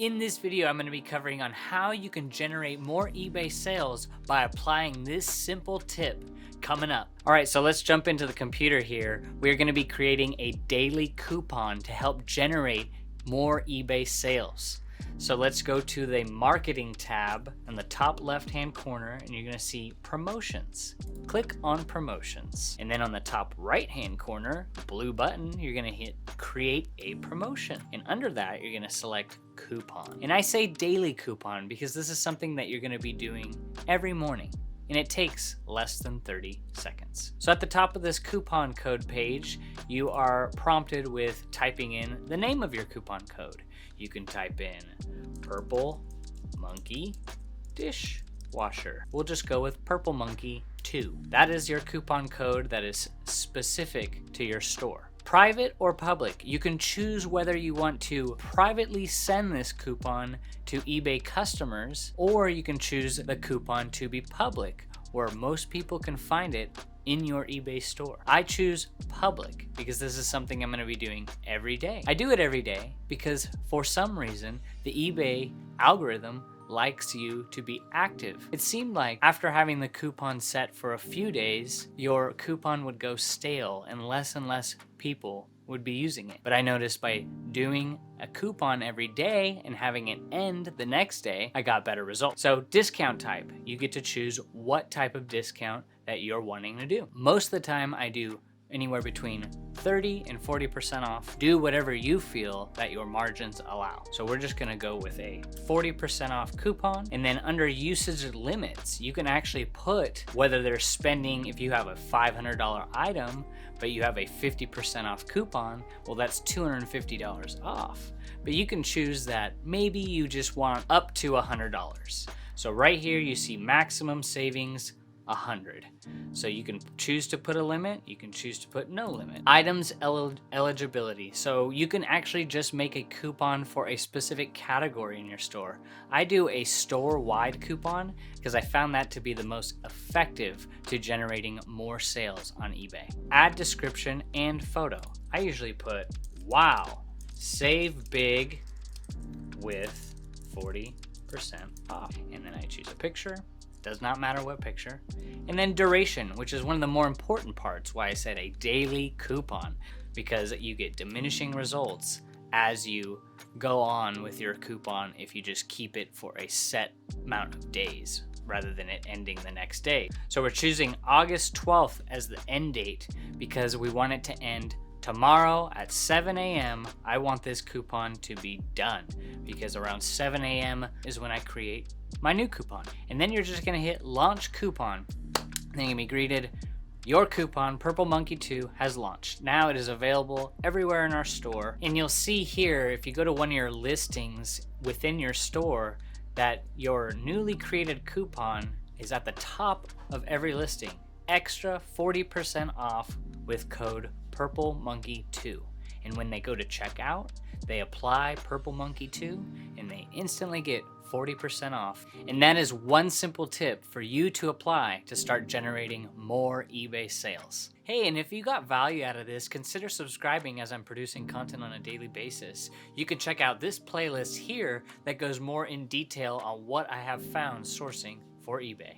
In this video, I'm going to be covering on how you can generate more eBay sales by applying this simple tip coming up. All right, so let's jump into the computer here. We're going to be creating a daily coupon to help generate more eBay sales. So let's go to the marketing tab in the top left-hand corner and you're going to see promotions. Click on promotions. And then on the top right-hand corner, blue button, you're going to hit create a promotion. And under that, you're going to select coupon. And I say daily coupon because this is something that you're going to be doing every morning. And it takes less than 30 seconds. So at the top of this coupon code page, you are prompted with typing in the name of your coupon code. You can type in Purple Monkey Dishwasher. We'll just go with Purple Monkey 2. That is your coupon code that is specific to your store. Private or public, you can choose whether you want to privately send this coupon to eBay customers, or you can choose the coupon to be public, where most people can find it in your eBay store. I choose public because this is something I'm going to be doing every day. I do it every day because for some reason, the eBay algorithm likes you to be active. It seemed like after having the coupon set for a few days, your coupon would go stale and less people would be using it. But I noticed by doing a coupon every day and having it end the next day, I got better results. So discount type, you get to choose what type of discount that you're wanting to do. Most of the time I do anywhere between 30 and 40% off. Do whatever you feel that your margins allow. So we're just gonna go with a 40% off coupon. And then under usage limits, you can actually put whether they're spending, if you have a $500 item, but you have a 50% off coupon, well, that's $250 off. But you can choose that maybe you just want up to $100. So right here you see maximum savings 100. So you can choose to put a limit, you can choose to put no limit. Items eligibility. So you can actually just make a coupon for a specific category in your store. I do a store-wide coupon because I found that to be the most effective to generating more sales on eBay. Add description and photo. I usually put, wow, save big with 40% off. And then I choose a picture. Does not matter what picture. And then duration, which is one of the more important parts, why I said a daily coupon, because you get diminishing results as you go on with your coupon if you just keep it for a set amount of days rather than it ending the next day. So we're choosing August 12th as the end date because we want it to end tomorrow at 7 a.m. I want this coupon to be done because around 7 a.m. is when I create my new coupon. And then you're just gonna hit launch coupon. And then you're gonna be greeted, your coupon, Purple Monkey 2, has launched. Now it is available everywhere in our store. And you'll see here, if you go to one of your listings within your store, that your newly created coupon is at the top of every listing. Extra 40% off with code Purple Monkey 2. And when they go to checkout, they apply Purple Monkey 2 and they instantly get 40% off. And that is one simple tip for you to apply to start generating more eBay sales. Hey, and if you got value out of this, consider subscribing as I'm producing content on a daily basis. You can check out this playlist here that goes more in detail on what I have found sourcing for eBay.